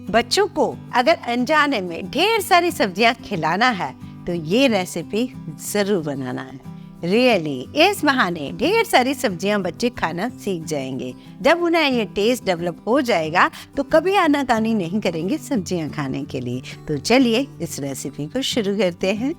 बच्चों को अगर अनजाने में ढेर सारी सब्जियां खिलाना है तो ये रेसिपी जरूर बनाना है। रियली इस बहाने ढेर सारी सब्जियां बच्चे खाना सीख जाएंगे। जब उन्हें ये टेस्ट डेवलप हो जाएगा तो कभी आनाकानी नहीं करेंगे सब्जियां खाने के लिए। तो चलिए इस रेसिपी को शुरू करते हैं।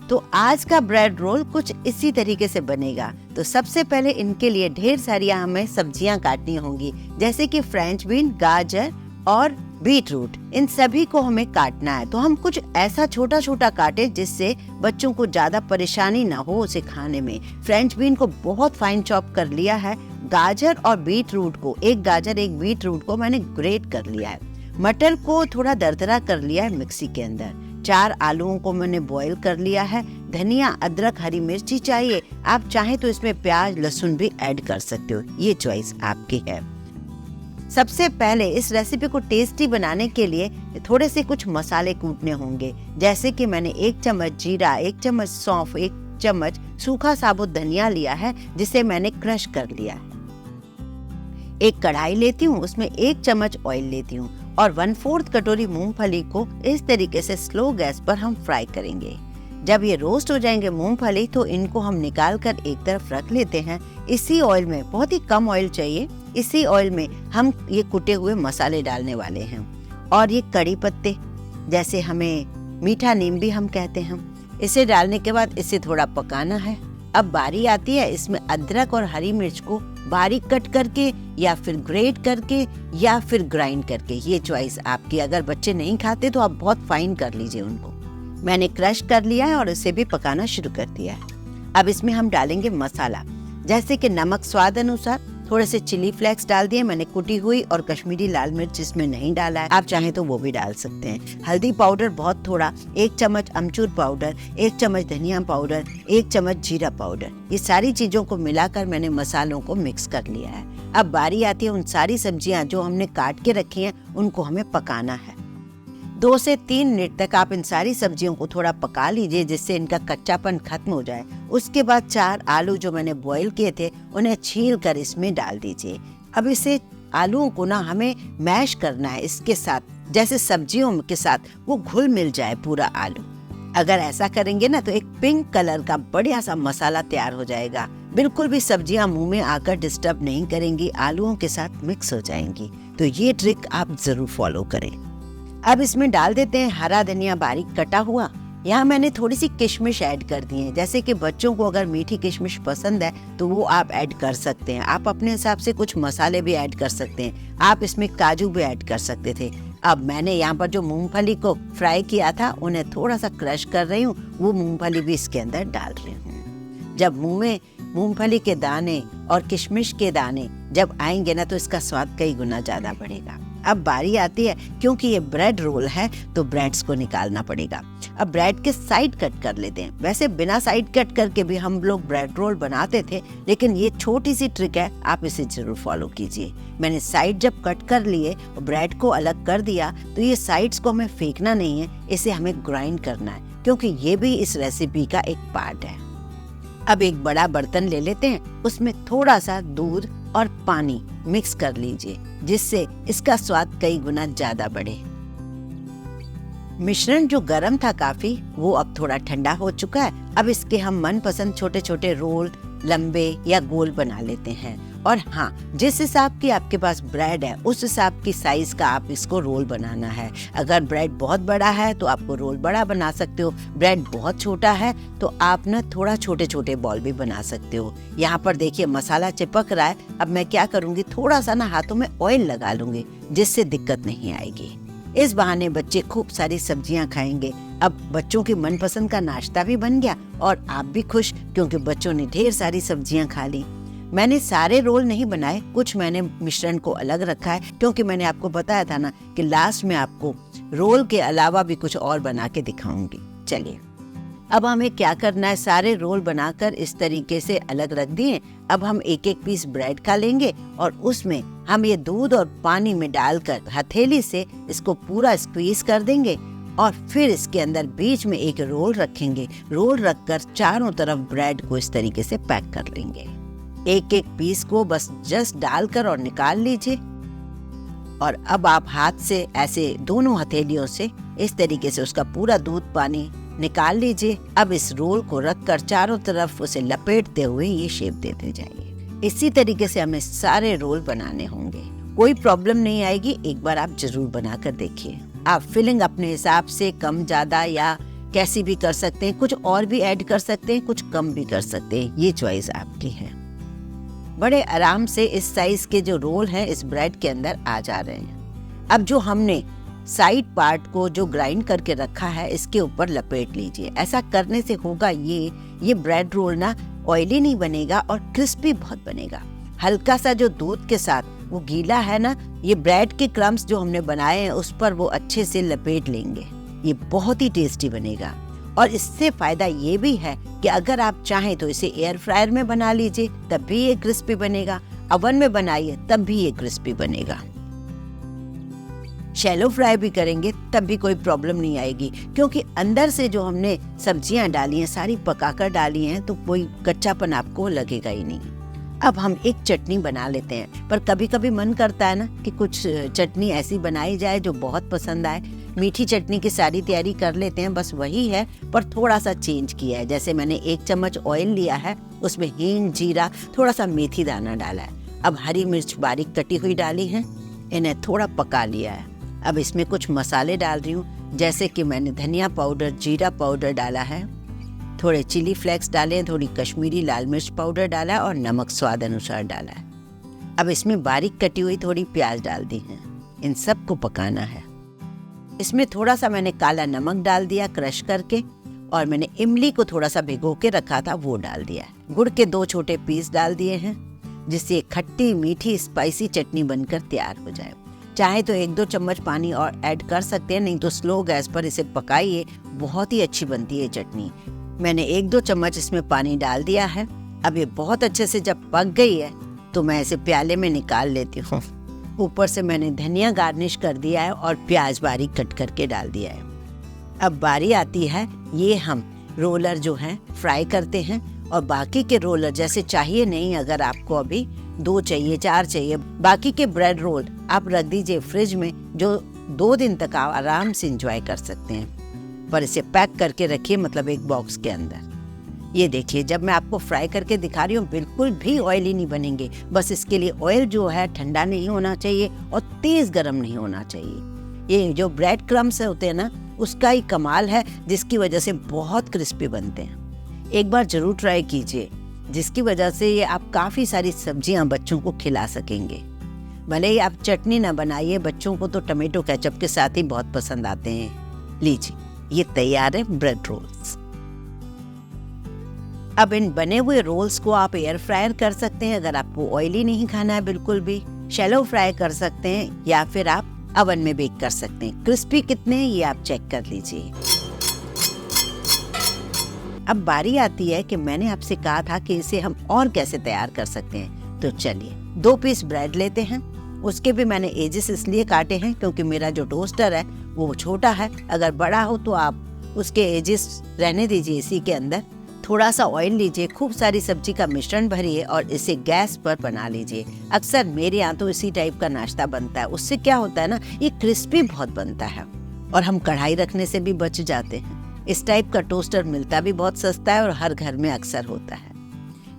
तो आज का ब्रेड रोल कुछ इसी तरीके से बनेगा। तो सबसे पहले इनके लिए ढेर सारी हमें सब्जियां काटनी होंगी, जैसे कि फ्रेंच बीन, गाजर और बीट रूट। इन सभी को हमें काटना है। तो हम कुछ ऐसा छोटा छोटा काटे जिससे बच्चों को ज्यादा परेशानी ना हो उसे खाने में। फ्रेंच बीन को बहुत फाइन चॉप कर लिया है। गाजर और बीट रूट को, एक गाजर एक बीट रूट को मैंने ग्रेट कर लिया है। मटर को थोड़ा दरदरा कर लिया है मिक्सी के अंदर। 4 आलूओं को मैंने बॉईल कर लिया है। धनिया, अदरक, हरी मिर्ची चाहिए। आप चाहें तो इसमें प्याज, लहसुन भी ऐड कर सकते हो, ये चॉइस आपकी है। सबसे पहले इस रेसिपी को टेस्टी बनाने के लिए थोड़े से कुछ मसाले कूटने होंगे, जैसे कि मैंने 1 चम्मच जीरा, 1 चम्मच सौंफ, 1 चम्मच सूखा साबुत धनिया लिया है जिसे मैंने क्रश कर लिया है। एक कढ़ाई लेती हूँ, उसमें 1 चम्मच ऑयल लेती हूँ और 1/4 कटोरी मूंगफली को इस तरीके से स्लो गैस पर हम फ्राई करेंगे। जब ये रोस्ट हो जाएंगे मूंगफली तो इनको हम निकाल कर एक तरफ रख लेते हैं। इसी ऑयल में, बहुत ही कम ऑयल चाहिए, इसी ऑयल में हम ये कुटे हुए मसाले डालने वाले हैं। और ये कड़ी पत्ते, जैसे हमें मीठा नीम भी हम कहते हैं, इसे डालने के बाद इसे थोड़ा पकाना है। अब बारी आती है इसमें अदरक और हरी मिर्च को बारीक कट करके या फिर ग्रेट करके या फिर ग्राइंड करके, ये चॉइस आपकी। अगर बच्चे नहीं खाते तो आप बहुत फाइन कर लीजिए उनको। मैंने क्रश कर लिया है और इसे भी पकाना शुरू कर दिया है। अब इसमें हम डालेंगे मसाला, जैसे कि नमक स्वाद अनुसार, थोड़े से चिली फ्लेक्स डाल दिए मैंने कुटी हुई, और कश्मीरी लाल मिर्च इसमें नहीं डाला है, आप चाहें तो वो भी डाल सकते हैं। हल्दी पाउडर बहुत थोड़ा, 1 चम्मच अमचूर पाउडर, 1 चम्मच धनिया पाउडर, 1 चम्मच जीरा पाउडर। ये सारी चीजों को मिलाकर मैंने मसालों को मिक्स कर लिया है। अब बारी आती है उन सारी सब्जियां जो हमने काट के रखी हैं, उनको हमें पकाना है। 2 से 3 मिनट तक आप इन सारी सब्जियों को थोड़ा पका लीजिए, जिससे इनका कच्चापन खत्म हो जाए। उसके बाद 4 आलू जो मैंने बॉईल किए थे उन्हें छील कर इसमें डाल दीजिए। अब इसे आलूओं को ना हमें मैश करना है इसके साथ, जैसे सब्जियों के साथ वो घुल मिल जाए पूरा आलू। अगर ऐसा करेंगे ना तो एक पिंक कलर का बढ़िया सा मसाला तैयार हो जाएगा। बिल्कुल भी सब्जियां मुंह में आकर डिस्टर्ब नहीं करेंगी, आलूओं के साथ मिक्स हो जाएंगी। तो ये ट्रिक आप जरूर फॉलो करें। अब इसमें डाल देते हैं हरा धनिया बारीक कटा हुआ। यहाँ मैंने थोड़ी सी किशमिश ऐड कर दी है, जैसे कि बच्चों को अगर मीठी किशमिश पसंद है तो वो आप ऐड कर सकते हैं। आप अपने हिसाब से कुछ मसाले भी ऐड कर सकते हैं। आप इसमें काजू भी ऐड कर सकते थे। अब मैंने यहाँ पर जो मूंगफली को फ्राई किया था उन्हें थोड़ा सा क्रश कर रही हूँ, वो मूंगफली भी इसके अंदर डाल रही हूँ। जब मुंह में मूंगफली के दाने और किशमिश के दाने जब आएंगे ना तो इसका स्वाद कई गुना ज्यादा बढ़ेगा। अब बारी आती है, क्योंकि ये ब्रेड रोल है तो ब्रेड्स को निकालना पड़ेगा। अब ब्रेड के साइड कट कर लेते हैं। वैसे बिना साइड कट करके भी हम लोग ब्रेड रोल बनाते थे, लेकिन ये छोटी सी ट्रिक है, आप इसे जरूर फॉलो कीजिए। मैंने साइड जब कट कर लिए और ब्रेड को अलग कर दिया तो ये साइड्स को हमें फेंकना नहीं है, इसे हमें ग्राइंड करना है, क्योंकि ये भी इस रेसिपी का एक पार्ट है। अब एक बड़ा बर्तन ले लेते हैं, उसमें थोड़ा सा दूध और पानी मिक्स कर लीजिए, जिससे इसका स्वाद कई गुना ज्यादा बढ़े। मिश्रण जो गर्म था काफी, वो अब थोड़ा ठंडा हो चुका है। अब इसके हम मनपसंद छोटे छोटे रोल, लंबे या गोल बना लेते हैं। और हाँ, जिस हिसाब की आपके पास ब्रेड है उस हिसाब की साइज का आप इसको रोल बनाना है। अगर ब्रेड बहुत बड़ा है तो आपको रोल बड़ा बना सकते हो, ब्रेड बहुत छोटा है तो आप ना थोड़ा छोटे छोटे बॉल भी बना सकते हो। यहाँ पर देखिए मसाला चिपक रहा है। अब मैं क्या करूँगी, थोड़ा सा ना हाथों में ऑयल लगा लूंगी, जिससे दिक्कत नहीं आएगी। इस बहाने बच्चे खूब सारी सब्जियां खाएंगे। अब बच्चों की मनपसंद का नाश्ता भी बन गया और आप भी खुश, क्योंकि बच्चों ने ढेर सारी सब्जियां खा ली। मैंने सारे रोल नहीं बनाए, कुछ मैंने मिश्रण को अलग रखा है, क्योंकि मैंने आपको बताया था ना कि लास्ट में आपको रोल के अलावा भी कुछ और बना के दिखाऊंगी। चलिए, अब हमें क्या करना है, सारे रोल बनाकर इस तरीके से अलग रख दिए। अब हम एक एक पीस ब्रेड का लेंगे और उसमें हम ये दूध और पानी में डालकर हथेली से इसको पूरा स्क्वीज कर देंगे और फिर इसके अंदर बीच में एक रोल रखेंगे। रोल रखकर चारों तरफ ब्रेड को इस तरीके से पैक कर लेंगे। एक एक पीस को बस जस्ट डालकर और निकाल लीजिए और अब आप हाथ से ऐसे दोनों हथेलियों से इस तरीके से उसका पूरा दूध पानी निकाल लीजिए। अब इस रोल को रखकर चारों तरफ उसे लपेटते हुए ये शेप देते जाइए। इसी तरीके से हमें सारे रोल बनाने होंगे, कोई प्रॉब्लम नहीं आएगी। एक बार आप जरूर बना कर देखिए। आप फिलिंग अपने हिसाब से कम ज्यादा या कैसी भी कर सकते हैं, कुछ और भी ऐड कर सकते हैं, कुछ कम भी कर सकते हैं, ये चॉइस आपकी है। बड़े आराम से इस साइज के जो रोल हैं इस ब्रेड के अंदर आ जा रहे हैं। अब जो हमने साइड पार्ट को जो ग्राइंड करके रखा है इसके ऊपर लपेट लीजिए। ऐसा करने से होगा ये ब्रेड रोल ना ऑयली नहीं बनेगा और क्रिस्पी बहुत बनेगा। हल्का सा जो दूध के साथ वो गीला है ना, ये ब्रेड के क्रम्स जो हमने बनाए हैं उस पर वो अच्छे से लपेट लेंगे। ये बहुत ही टेस्टी बनेगा। और इससे फायदा ये भी है कि अगर आप चाहें तो इसे एयर फ्रायर में बना लीजिए, तब भी ये क्रिस्पी बनेगा। ओवन में बनाइए तब भी ये क्रिस्पी बनेगा। शैलो फ्राई भी करेंगे तब भी कोई प्रॉब्लम नहीं आएगी, क्योंकि अंदर से जो हमने सब्जियां डाली हैं सारी पकाकर डाली हैं, तो कोई कच्चापन आपको लगेगा ही नहीं। अब हम एक चटनी बना लेते हैं, पर कभी कभी मन करता है ना कि कुछ चटनी ऐसी बनाई जाए जो बहुत पसंद आए। मीठी चटनी की सारी तैयारी कर लेते हैं, बस वही है, पर थोड़ा सा चेंज किया है। जैसे मैंने 1 चम्मच ऑयल लिया है, उसमें हींग, जीरा, थोड़ा सा मेथी दाना डाला है। अब हरी मिर्च बारीक कटी हुई डाली है, इन्हें थोड़ा पका लिया है। अब इसमें कुछ मसाले डाल रही हूँ, जैसे कि मैंने धनिया पाउडर, जीरा पाउडर डाला है, थोड़े चिली फ्लेक्स डाले हैं, थोड़ी कश्मीरी लाल मिर्च पाउडर डाला है और नमक स्वाद अनुसार डाला है। अब इसमें बारीक कटी हुई थोड़ी प्याज डाल दी है। इन सब को पकाना है। इसमें थोड़ा सा मैंने काला नमक डाल दिया क्रश करके, और मैंने इमली को थोड़ा सा भिगो के रखा था वो डाल दिया है। गुड़ के 2 छोटे पीस डाल दिए हैं, जिससे खट्टी मीठी स्पाइसी चटनी बनकर तैयार हो जाए। चाहे तो 1-2 चम्मच पानी और ऐड कर सकते हैं, नहीं तो स्लो गैस पर इसे पकाइए, बहुत ही अच्छी बनती है चटनी। मैंने 1-2 चम्मच इसमें पानी डाल दिया है। अब ये बहुत अच्छे से जब पक गई है तो मैं इसे प्याले में निकाल लेती हूँ। ऊपर से मैंने धनिया गार्निश कर दिया है और प्याज बारीक कट करके डाल दिया है। अब बारी आती है, ये हम रोलर जो हैं फ्राई करते हैं, और बाकी के रोलर जैसे चाहिए नहीं, अगर आपको अभी 2 चाहिए, 4 चाहिए, बाकी के ब्रेड रोल आप रख दीजिए फ्रिज में, जो 2 दिन तक आप आराम से एंजॉय कर सकते हैं। पर इसे पैक करके रखिए, मतलब एक बॉक्स के अंदर। ये देखिए, जब मैं आपको फ्राई करके दिखा रही हूँ बिल्कुल भी ऑयली नहीं बनेंगे। बस इसके लिए ऑयल जो है ठंडा नहीं होना चाहिए और तेज गर्म नहीं होना चाहिए। ये जो ब्रेड क्रम्स होते हैं ना, उसका ही कमाल है, जिसकी वजह से बहुत क्रिस्पी बनते हैं। एक बार जरूर ट्राई कीजिए, जिसकी वजह से ये आप काफी सारी सब्जियां बच्चों को खिला सकेंगे। भले ही आप चटनी ना बनाइए, बच्चों को तो टमाटो केचप के साथ ही बहुत पसंद आते हैं। लीजिए, ये तैयार है ब्रेड रोल्स। अब इन बने हुए रोल्स को आप एयर फ्रायर कर सकते हैं, अगर आपको ऑयली नहीं खाना है बिल्कुल भी। शैलो फ्राई कर सकते हैं, या फिर आप ओवन में बेक कर सकते हैं। क्रिस्पी कितने हैं ये आप चेक कर लीजिए। अब बारी आती है कि मैंने आपसे कहा था कि इसे हम और कैसे तैयार कर सकते हैं। तो चलिए, 2 पीस ब्रेड लेते हैं। उसके भी मैंने एजेस इसलिए काटे हैं क्योंकि मेरा जो टोस्टर है वो छोटा है। अगर बड़ा हो तो आप उसके एजेस रहने दीजिए इसी के अंदर। थोड़ा सा ऑयल लीजिए, खूब सारी सब्जी का मिश्रण भरिए और इसे गैस पर बना लीजिए। अक्सर मेरे यहाँ तो इसी टाइप का नाश्ता बनता है। उससे क्या होता है ना, ये क्रिस्पी बहुत बनता है और हम कढ़ाई रखने से भी बच जाते हैं। इस टाइप का टोस्टर मिलता भी बहुत सस्ता है और हर घर में अक्सर होता है।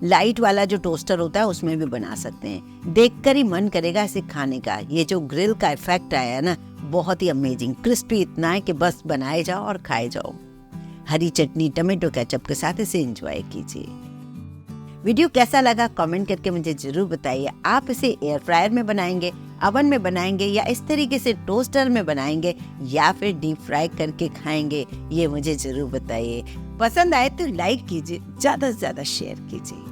लाइट वाला जो टोस्टर होता है उसमें भी बना सकते हैं। देखकर ही मन करेगा इसे खाने का। ये जो ग्रिल का इफेक्ट आया है ना, बहुत ही अमेजिंग। क्रिस्पी इतना है कि बस बनाए जाओ और खाए जाओ। हरी चटनी, टमाटो केचप के साथ इसे एंजॉय कीजिए। वीडियो कैसा लगा कमेंट करके मुझे जरूर बताइए। आप इसे एयर फ्रायर में बनाएंगे, ओवन में बनाएंगे, या इस तरीके से टोस्टर में बनाएंगे, या फिर डीप फ्राई करके खाएंगे, ये मुझे जरूर बताइए। पसंद आए तो लाइक कीजिए, ज्यादा से ज्यादा शेयर कीजिए।